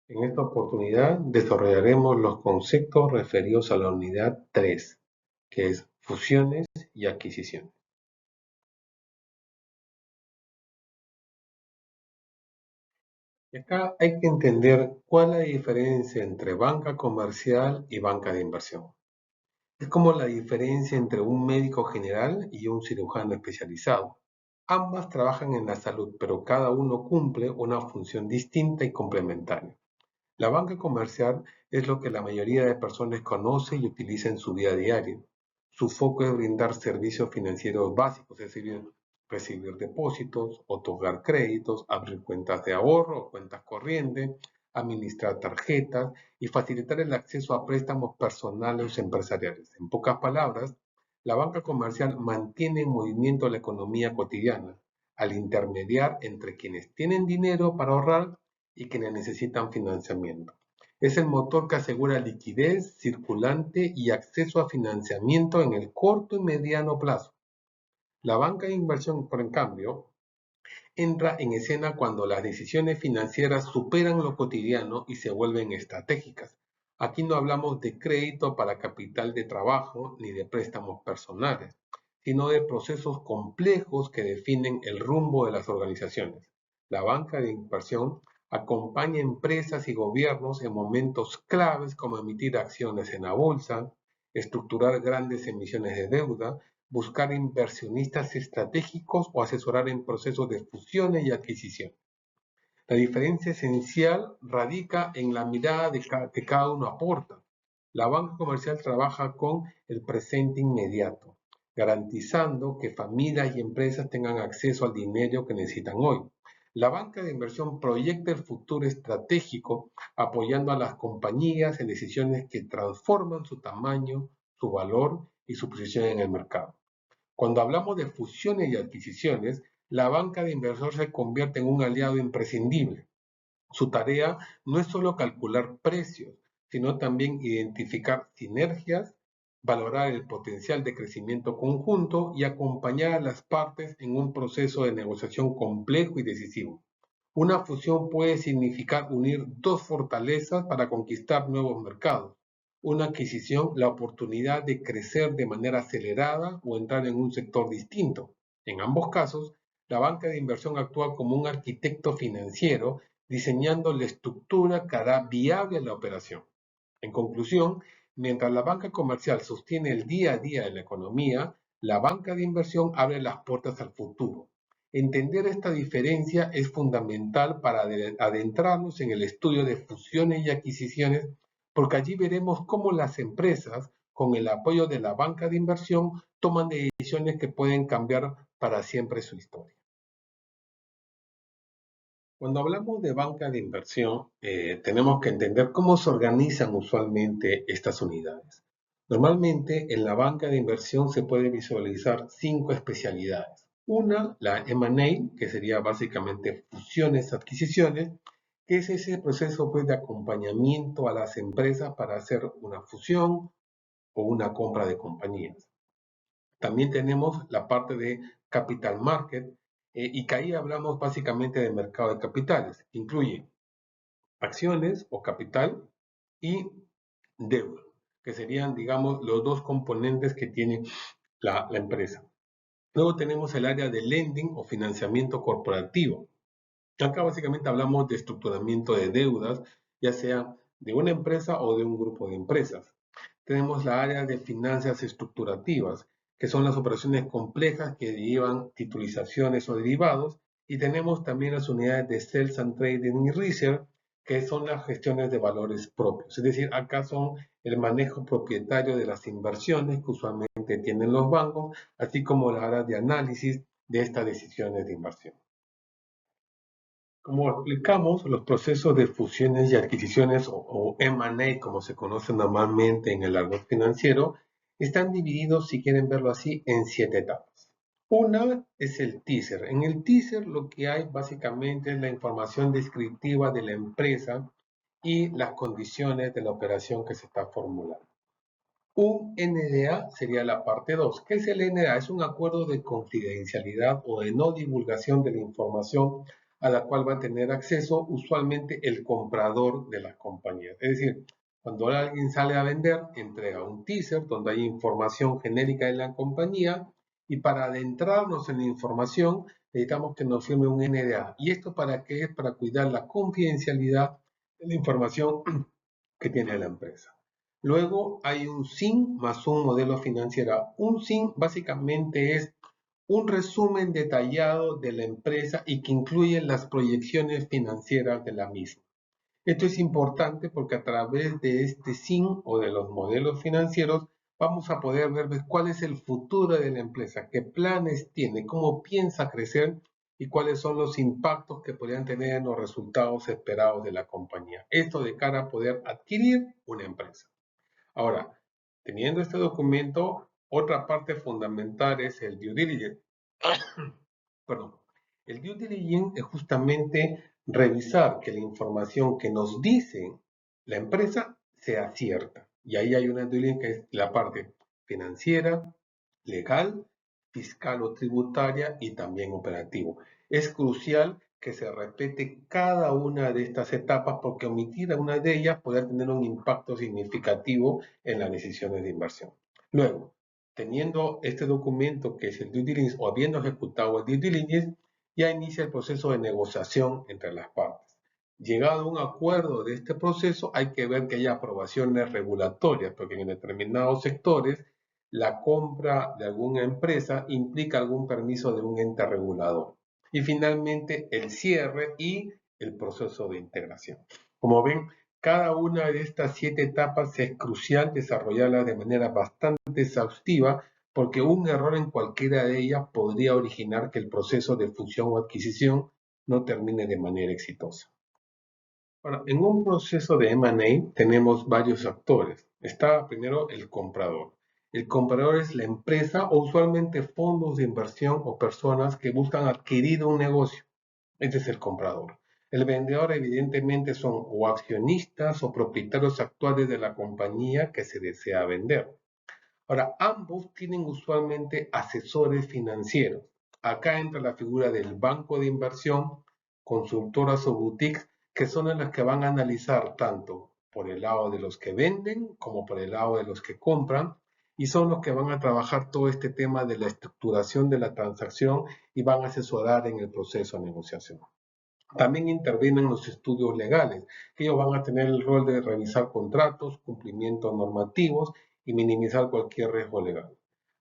En esta oportunidad desarrollaremos los conceptos referidos a la unidad 3, que es fusiones y adquisiciones. Y acá hay que entender cuál es la diferencia entre banca comercial y banca de inversión. Es como la diferencia entre un médico general y un cirujano especializado. Ambas trabajan en la salud, pero cada uno cumple una función distinta y complementaria. La banca comercial es lo que la mayoría de personas conoce y utiliza en su vida diaria. Su foco es brindar servicios financieros básicos, es decir, recibir depósitos, otorgar créditos, abrir cuentas de ahorro o cuentas corrientes, administrar tarjetas y facilitar el acceso a préstamos personales o empresariales. En pocas palabras, la banca comercial mantiene en movimiento la economía cotidiana al intermediar entre quienes tienen dinero para ahorrar y quienes necesitan financiamiento. Es el motor que asegura liquidez circulante y acceso a financiamiento en el corto y mediano plazo. La banca de inversión, por en cambio, entra en escena cuando las decisiones financieras superan lo cotidiano y se vuelven estratégicas. Aquí no hablamos de crédito para capital de trabajo ni de préstamos personales, sino de procesos complejos que definen el rumbo de las organizaciones. La banca de inversión acompaña empresas y gobiernos en momentos claves como emitir acciones en la bolsa, estructurar grandes emisiones de deuda, buscar inversionistas estratégicos o asesorar en procesos de fusiones y adquisición. La diferencia esencial radica en la mirada que cada uno aporta. La banca comercial trabaja con el presente inmediato, garantizando que familias y empresas tengan acceso al dinero que necesitan hoy. La banca de inversión proyecta el futuro estratégico, apoyando a las compañías en decisiones que transforman su tamaño, su valor y su posición en el mercado. Cuando hablamos de fusiones y adquisiciones, la banca de inversor se convierte en un aliado imprescindible. Su tarea no es solo calcular precios, sino también identificar sinergias, valorar el potencial de crecimiento conjunto y acompañar a las partes en un proceso de negociación complejo y decisivo. Una fusión puede significar unir dos fortalezas para conquistar nuevos mercados. Una adquisición, la oportunidad de crecer de manera acelerada o entrar en un sector distinto. En ambos casos, la banca de inversión actúa como un arquitecto financiero diseñando la estructura que hará viable la operación. En conclusión, mientras la banca comercial sostiene el día a día de la economía, la banca de inversión abre las puertas al futuro. Entender esta diferencia es fundamental para adentrarnos en el estudio de fusiones y adquisiciones, porque allí veremos cómo las empresas, con el apoyo de la banca de inversión, toman decisiones que pueden cambiar para siempre su historia. Cuando hablamos de banca de inversión, tenemos que entender cómo se organizan usualmente estas unidades. Normalmente en la banca de inversión se puede visualizar cinco especialidades. Una, la M&A, que sería básicamente fusiones, adquisiciones, que es ese proceso pues, de acompañamiento a las empresas para hacer una fusión o una compra de compañías. También tenemos la parte de capital market, y que ahí hablamos básicamente de mercado de capitales. Incluye acciones o capital y deuda, que serían, digamos, los dos componentes que tiene la empresa. Luego tenemos el área de lending o financiamiento corporativo. Acá básicamente hablamos de estructuramiento de deudas, ya sea de una empresa o de un grupo de empresas. Tenemos la área de finanzas estructurativas, que son las operaciones complejas que llevan titulizaciones o derivados, y tenemos también las unidades de Sales and Trading y Research, que son las gestiones de valores propios. Es decir, acá son el manejo propietario de las inversiones que usualmente tienen los bancos, así como la área de análisis de estas decisiones de inversión. Como explicamos, los procesos de fusiones y adquisiciones o M&A, como se conoce normalmente en el árbol financiero, están divididos, si quieren verlo así, en 7 etapas. Una es el teaser. En el teaser lo que hay básicamente es la información descriptiva de la empresa y las condiciones de la operación que se está formulando. Un NDA sería la parte 2. ¿Qué es el NDA? Es un acuerdo de confidencialidad o de no divulgación de la información a la cual va a tener acceso usualmente el comprador de las compañías. Es decir, cuando alguien sale a vender, entrega un teaser donde hay información genérica de la compañía y para adentrarnos en la información necesitamos que nos firme un NDA. ¿Y esto para qué es? Para cuidar la confidencialidad de la información que tiene la empresa. Luego hay un SIN más un modelo financiero. Un SIN básicamente es un resumen detallado de la empresa y que incluye las proyecciones financieras de la misma. Esto es importante porque a través de este SIN o de los modelos financieros vamos a poder ver cuál es el futuro de la empresa, qué planes tiene, cómo piensa crecer y cuáles son los impactos que podrían tener en los resultados esperados de la compañía. Esto de cara a poder adquirir una empresa. Ahora, teniendo este documento, otra parte fundamental es el due diligence. Perdón. El due diligence es justamente revisar que la información que nos dice la empresa sea cierta. Y ahí hay una due diligence que es la parte financiera, legal, fiscal o tributaria y también operativo. Es crucial que se respete cada una de estas etapas porque omitir a una de ellas puede tener un impacto significativo en las decisiones de inversión. Luego, teniendo este documento que es el due diligence o habiendo ejecutado el due diligence, ya inicia el proceso de negociación entre las partes. Llegado a un acuerdo de este proceso, hay que ver que haya aprobaciones regulatorias, porque en determinados sectores la compra de alguna empresa implica algún permiso de un ente regulador. Y finalmente el cierre y el proceso de integración. Como ven, cada una de estas 7 etapas es crucial desarrollarlas de manera bastante exhaustiva porque un error en cualquiera de ellas podría originar que el proceso de fusión o adquisición no termine de manera exitosa. Ahora, en un proceso de M&A tenemos varios actores. Está primero el comprador. El comprador es la empresa o usualmente fondos de inversión o personas que buscan adquirir un negocio. Este es el comprador. El vendedor evidentemente son o accionistas o propietarios actuales de la compañía que se desea vender. Ahora, ambos tienen usualmente asesores financieros. Acá entra la figura del banco de inversión, consultoras o boutiques, que son las que van a analizar tanto por el lado de los que venden como por el lado de los que compran, y son los que van a trabajar todo este tema de la estructuración de la transacción y van a asesorar en el proceso de negociación. También intervienen los estudios legales, que ellos van a tener el rol de revisar contratos, cumplimientos normativos y minimizar cualquier riesgo legal.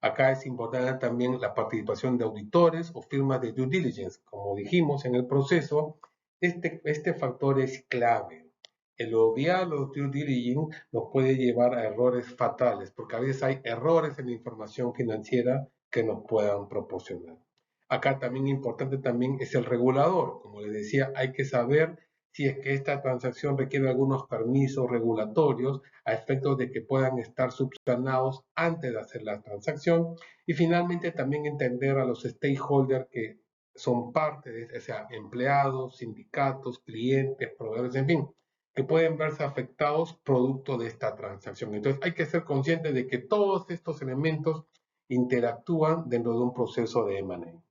Acá es importante también la participación de auditores o firmas de due diligence. Como dijimos en el proceso, este factor es clave. El obviar los due diligence nos puede llevar a errores fatales, porque a veces hay errores en la información financiera que nos puedan proporcionar. Acá también importante también es el regulador. Como les decía, hay que saber si es que esta transacción requiere algunos permisos regulatorios a efectos de que puedan estar subsanados antes de hacer la transacción. Y finalmente también entender a los stakeholders que son parte de, o sea, empleados, sindicatos, clientes, proveedores, en fin, que pueden verse afectados producto de esta transacción. Entonces hay que ser conscientes de que todos estos elementos interactúan dentro de un proceso de M&A.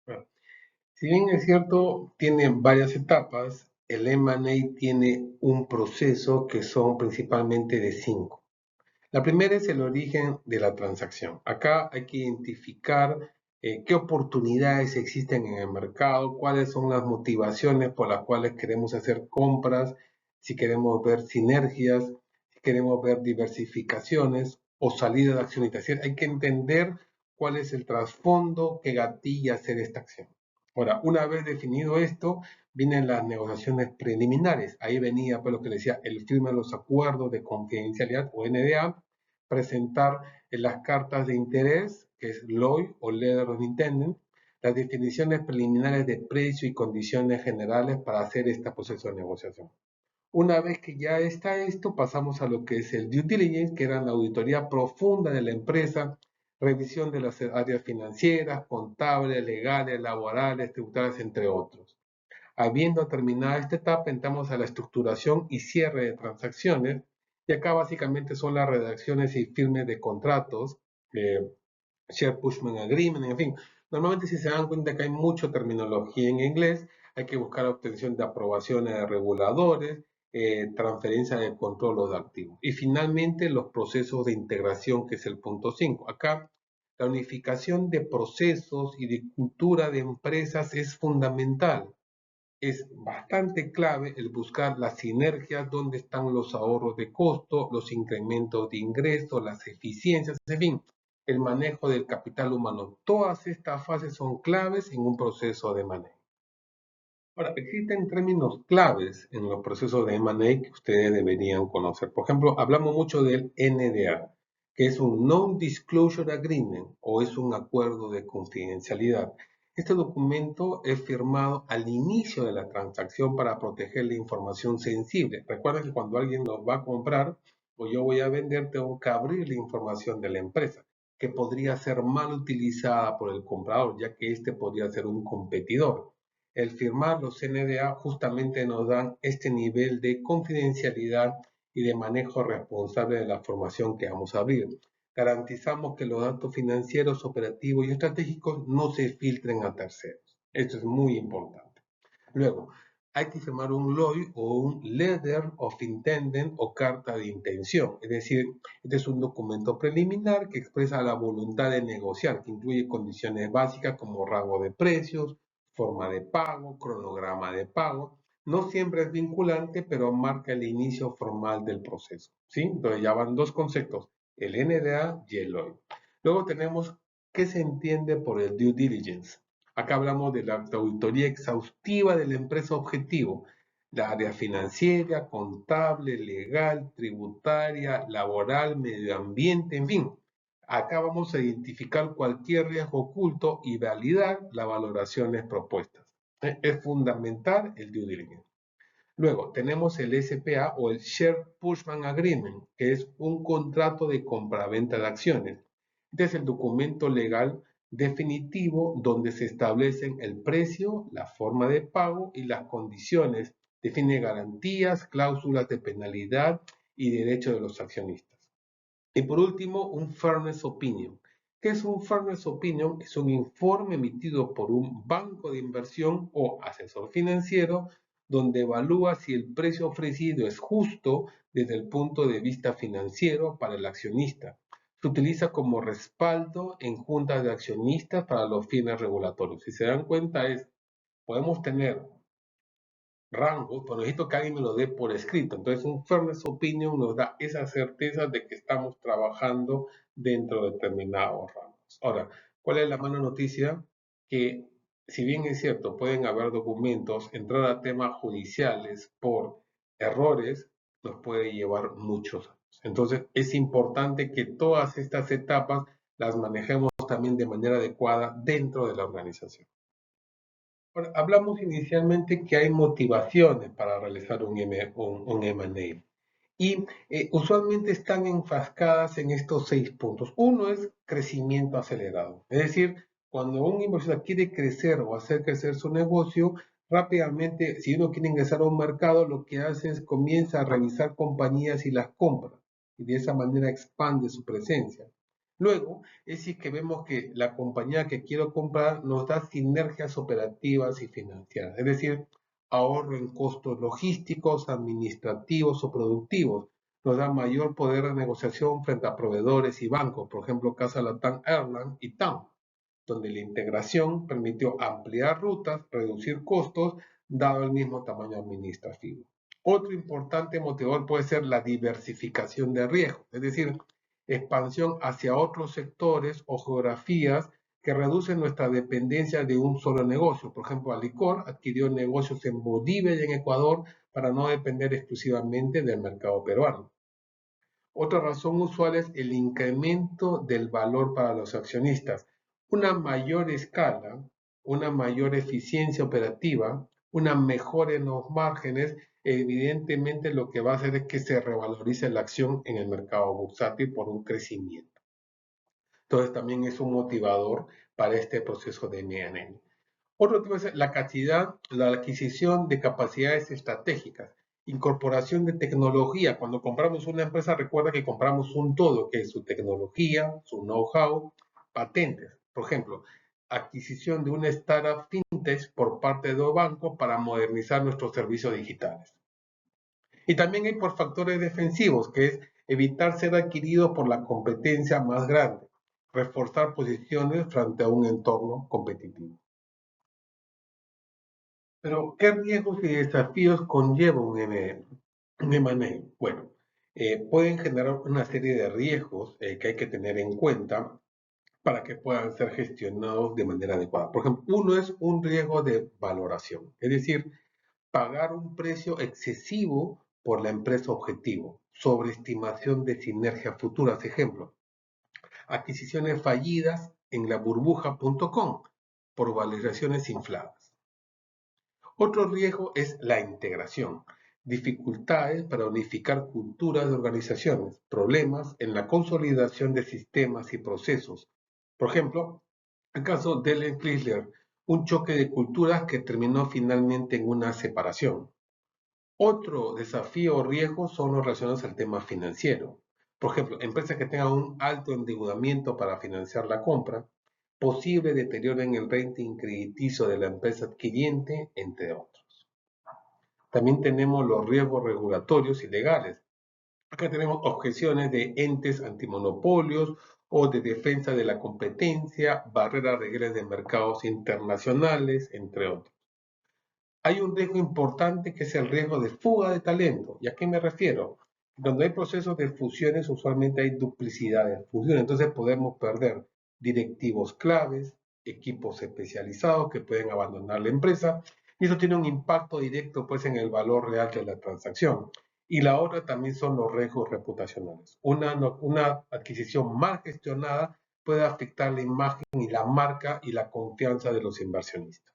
Bueno, si bien es cierto, tiene varias etapas, el M&A tiene un proceso que son principalmente de 5. La primera es el origen de la transacción. Acá hay que identificar qué oportunidades existen en el mercado, cuáles son las motivaciones por las cuales queremos hacer compras, si queremos ver sinergias, si queremos ver diversificaciones o salida de accionistas. Es decir, hay que entender cuál es el trasfondo que gatilla hacer esta acción. Ahora, una vez definido esto, vienen las negociaciones preliminares. Ahí venía pues, lo que decía el firma de los acuerdos de confidencialidad o NDA, presentar en las cartas de interés, que es LOI o Letter of Intent, las definiciones preliminares de precio y condiciones generales para hacer este proceso de negociación. Una vez que ya está esto, pasamos a lo que es el due diligence, que era la auditoría profunda de la empresa, revisión de las áreas financieras, contables, legales, laborales, tributarias, entre otros. Habiendo terminado esta etapa, entramos a la estructuración y cierre de transacciones, y acá básicamente son las redacciones y firmes de contratos, Share Pushment Agreement, en fin. Normalmente si se dan cuenta que hay mucha terminología en inglés, hay que buscar obtención de aprobaciones de reguladores, transferencia de control de activos. Y finalmente los procesos de integración, que es el punto 5. Acá la unificación de procesos y de cultura de empresas es fundamental. Es bastante clave el buscar las sinergias, donde están los ahorros de costo, los incrementos de ingresos, las eficiencias, en fin, el manejo del capital humano. Todas estas fases son claves en un proceso de manejo. Ahora, existen términos claves en los procesos de M&A que ustedes deberían conocer. Por ejemplo, hablamos mucho del NDA, que es un Non-Disclosure Agreement o es un acuerdo de confidencialidad. Este documento es firmado al inicio de la transacción para proteger la información sensible. Recuerda que cuando alguien nos va a comprar o yo voy a vender, tengo que abrir la información de la empresa, que podría ser mal utilizada por el comprador, ya que este podría ser un competidor. El firmar los NDA justamente nos dan este nivel de confidencialidad y de manejo responsable de la formación que vamos a abrir. Garantizamos que los datos financieros, operativos y estratégicos no se filtren a terceros. Esto es muy importante. Luego, hay que firmar un LOI o un Letter of Intent o carta de intención. Es decir, este es un documento preliminar que expresa la voluntad de negociar, que incluye condiciones básicas como rango de precios, forma de pago, cronograma de pago. No siempre es vinculante, pero marca el inicio formal del proceso. ¿Sí? Entonces ya van dos conceptos, el NDA y el LOI. Luego tenemos qué se entiende por el due diligence. Acá hablamos de la auditoría exhaustiva de la empresa objetivo, la área financiera, contable, legal, tributaria, laboral, medio ambiente, en fin. Acá vamos a identificar cualquier riesgo oculto y validar las valoraciones propuestas. Es fundamental el due diligence. Luego tenemos el SPA o el Share Purchase Agreement, que es un contrato de compraventa de acciones. Este es el documento legal definitivo donde se establecen el precio, la forma de pago y las condiciones. Define garantías, cláusulas de penalidad y derechos de los accionistas. Y por último, un Fairness Opinion. ¿Qué es un Fairness Opinion? Es un informe emitido por un banco de inversión o asesor financiero donde evalúa si el precio ofrecido es justo desde el punto de vista financiero para el accionista. Se utiliza como respaldo en juntas de accionistas para los fines regulatorios. Si se dan cuenta, podemos tener rango, pero necesito que alguien me lo dé por escrito. Entonces, un fairness opinion nos da esa certeza de que estamos trabajando dentro de determinados rangos. Ahora, ¿cuál es la mala noticia? Que, si bien es cierto, pueden haber documentos, entrar a temas judiciales por errores nos puede llevar muchos años. Entonces, es importante que todas estas etapas las manejemos también de manera adecuada dentro de la organización. Bueno, hablamos inicialmente que hay motivaciones para realizar un M&A y usualmente están enfrascadas en estos 6 puntos. Uno es crecimiento acelerado, es decir, cuando un inversor quiere crecer o hacer crecer su negocio, rápidamente, si uno quiere ingresar a un mercado, lo que hace es comienza a revisar compañías y las compra y de esa manera expande su presencia. Luego, es decir, que vemos que la compañía que quiero comprar nos da sinergias operativas y financieras, es decir, ahorro en costos logísticos, administrativos o productivos, nos da mayor poder de negociación frente a proveedores y bancos, por ejemplo, Casa Latam Airlines y TAM, donde la integración permitió ampliar rutas, reducir costos, dado el mismo tamaño administrativo. Otro importante motivador puede ser la diversificación de riesgo, es decir, expansión hacia otros sectores o geografías que reducen nuestra dependencia de un solo negocio. Por ejemplo, Alicor adquirió negocios en Bolivia y en Ecuador para no depender exclusivamente del mercado peruano. Otra razón usual es el incremento del valor para los accionistas. Una mayor escala, una mayor eficiencia operativa, una mejora en los márgenes, evidentemente lo que va a hacer es que se revalorice la acción en el mercado bursátil por un crecimiento. Entonces también es un motivador para este proceso de M&A. Otro tema es la cantidad, la adquisición de capacidades estratégicas, incorporación de tecnología. Cuando compramos una empresa, recuerda que compramos un todo, que es su tecnología, su know-how, patentes. Por ejemplo, adquisición de una startup fintech por parte de un banco para modernizar nuestros servicios digitales. Y también hay por factores defensivos, que es evitar ser adquirido por la competencia más grande, reforzar posiciones frente a un entorno competitivo. Pero, ¿qué riesgos y desafíos conlleva un M&A? Bueno, pueden generar una serie de riesgos que hay que tener en cuenta para que puedan ser gestionados de manera adecuada. Por ejemplo, uno es un riesgo de valoración, es decir, pagar un precio excesivo por la empresa objetivo, sobreestimación de sinergias futuras. Ejemplo, adquisiciones fallidas en la burbuja.com por valoraciones infladas. Otro riesgo es la integración, dificultades para unificar culturas de organizaciones, problemas en la consolidación de sistemas y procesos. Por ejemplo, el caso de Dell Chrysler, un choque de culturas que terminó finalmente en una separación. Otro desafío o riesgo son los relacionados al tema financiero. Por ejemplo, empresas que tengan un alto endeudamiento para financiar la compra, posible deterioro en el rating crediticio de la empresa adquiriente, entre otros. También tenemos los riesgos regulatorios y legales. Acá tenemos objeciones de entes antimonopolios o de defensa de la competencia, barreras de reglas de mercados internacionales, entre otros. Hay un riesgo importante que es el riesgo de fuga de talento. ¿Y a qué me refiero? Donde hay procesos de fusiones, usualmente hay duplicidad de fusiones, entonces podemos perder directivos claves, equipos especializados que pueden abandonar la empresa, y eso tiene un impacto directo pues en el valor real de la transacción. Y la otra también son los riesgos reputacionales. Una adquisición mal gestionada puede afectar la imagen y la marca y la confianza de los inversionistas.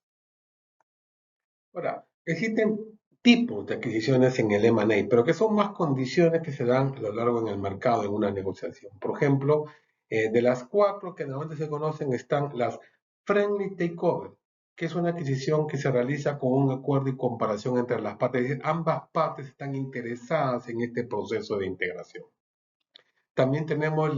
Ahora, existen tipos de adquisiciones en el M&A, pero que son más condiciones que se dan a lo largo en el mercado en una negociación. Por ejemplo, de las cuatro que normalmente se conocen están las friendly takeover, que es una adquisición que se realiza con un acuerdo y comparación entre las partes, es decir, ambas partes están interesadas en este proceso de integración. También tenemos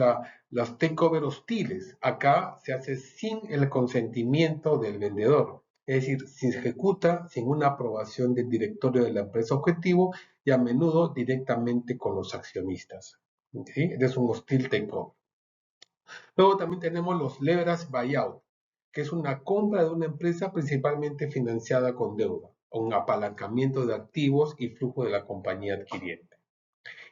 las takeover hostiles. Acá se hace sin el consentimiento del vendedor. Es decir, se ejecuta sin una aprobación del directorio de la empresa objetivo y a menudo directamente con los accionistas. ¿Sí? Este es un hostile takeover. Luego también tenemos los leverage buyout, que es una compra de una empresa principalmente financiada con deuda, o un apalancamiento de activos y flujo de la compañía adquiriente.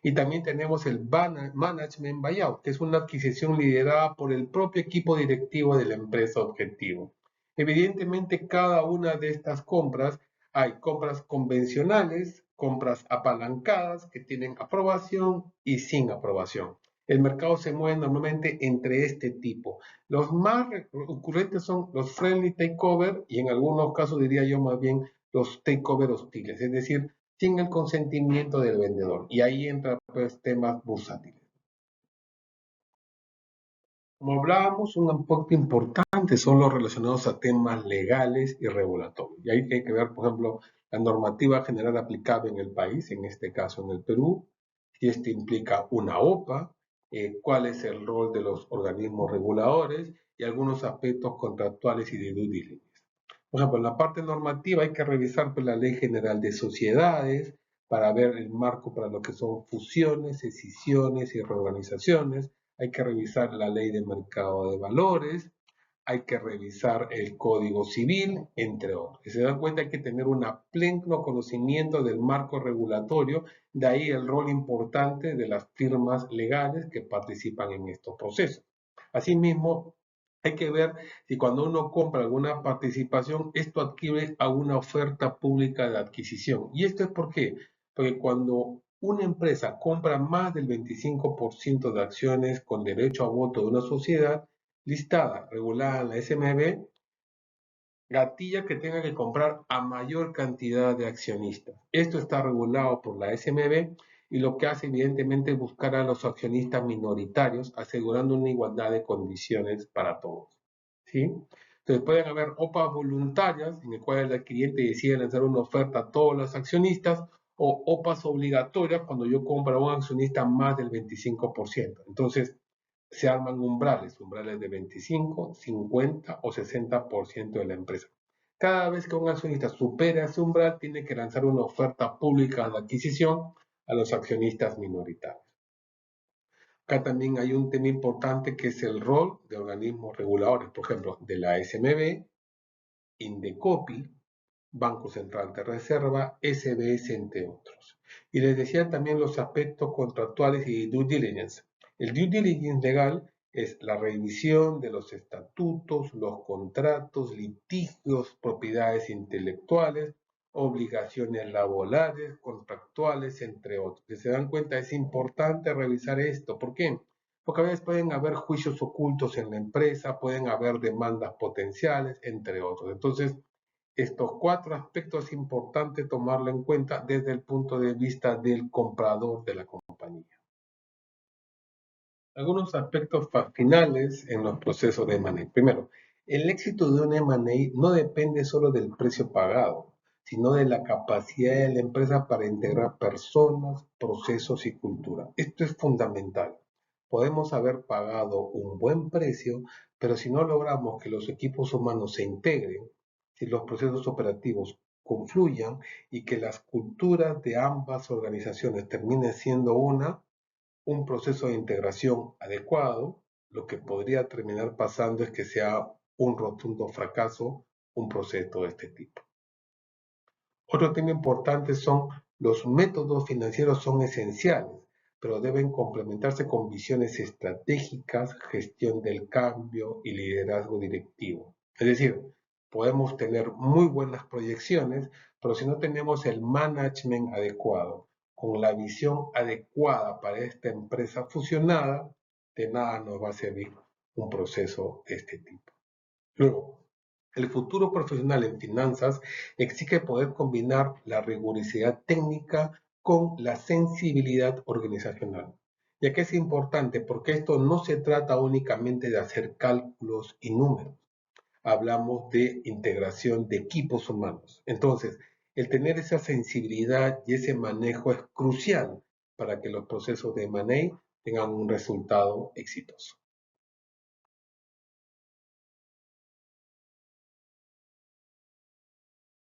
Y también tenemos el Management Buyout, que es una adquisición liderada por el propio equipo directivo de la empresa objetivo. Evidentemente, cada una de estas compras, hay compras convencionales, compras apalancadas que tienen aprobación y sin aprobación. El mercado se mueve normalmente entre este tipo. Los más recurrentes son los friendly takeover y en algunos casos diría yo más bien los takeover hostiles, es decir, sin el consentimiento del vendedor. Y ahí entran pues, temas bursátiles. Como hablábamos, un aporte importante son los relacionados a temas legales y regulatorios. Y ahí hay que ver, por ejemplo, la normativa general aplicable en el país, en este caso en el Perú, si esto implica una OPA, cuál es el rol de los organismos reguladores y algunos aspectos contractuales y de due diligence. Por ejemplo, en la parte normativa hay que revisar pues, la Ley General de Sociedades para ver el marco para lo que son fusiones, escisiones y reorganizaciones. Hay que revisar la Ley de Mercado de Valores, hay que revisar el Código Civil, entre otros. Y se dan cuenta hay que tener un pleno conocimiento del marco regulatorio, de ahí el rol importante de las firmas legales que participan en estos procesos. Asimismo, hay que ver si cuando uno compra alguna participación, esto adquiere a una oferta pública de adquisición. ¿Y esto es por qué? Porque cuando una empresa compra más del 25% de acciones con derecho a voto de una sociedad listada, regulada en la SMB, gatilla que tenga que comprar a mayor cantidad de accionistas. Esto está regulado por la SMB y lo que hace evidentemente es buscar a los accionistas minoritarios, asegurando una igualdad de condiciones para todos. ¿Sí? Entonces pueden haber OPAs voluntarias en el cual el adquiriente decide lanzar una oferta a todos los accionistas o OPAs obligatorias cuando yo compro a un accionista más del 25%. Entonces, se arman umbrales de 25, 50 o 60% de la empresa. Cada vez que un accionista supera ese umbral, tiene que lanzar una oferta pública de adquisición a los accionistas minoritarios. Acá también hay un tema importante que es el rol de organismos reguladores, por ejemplo, de la SMB, Indecopi, Banco Central de Reserva, SBS, entre otros. Y les decía también los aspectos contractuales y due diligence. El due diligence legal es la revisión de los estatutos, los contratos, litigios, propiedades intelectuales, obligaciones laborales, contractuales, entre otros. Si se dan cuenta, es importante revisar esto. ¿Por qué? Porque a veces pueden haber juicios ocultos en la empresa, pueden haber demandas potenciales, entre otros. Entonces, estos cuatro aspectos es importante tomarlo en cuenta desde el punto de vista del comprador de la compañía. Algunos aspectos finales en los procesos de M&A. Primero, el éxito de un M&A no depende solo del precio pagado, sino de la capacidad de la empresa para integrar personas, procesos y cultura. Esto es fundamental. Podemos haber pagado un buen precio, pero si no logramos que los equipos humanos se integren, si los procesos operativos confluyan y que las culturas de ambas organizaciones terminen siendo un proceso de integración adecuado, lo que podría terminar pasando es que sea un rotundo fracaso un proceso de este tipo. Otro tema importante son los métodos financieros son esenciales, pero deben complementarse con visiones estratégicas, gestión del cambio y liderazgo directivo. Es decir, podemos tener muy buenas proyecciones, pero si no tenemos el management adecuado, con la visión adecuada para esta empresa fusionada, de nada nos va a servir un proceso de este tipo. Luego, el futuro profesional en finanzas exige poder combinar la rigurosidad técnica con la sensibilidad organizacional, ya que es importante porque esto no se trata únicamente de hacer cálculos y números, hablamos de integración de equipos humanos. Entonces, el tener esa sensibilidad y ese manejo es crucial para que los procesos de M&A tengan un resultado exitoso.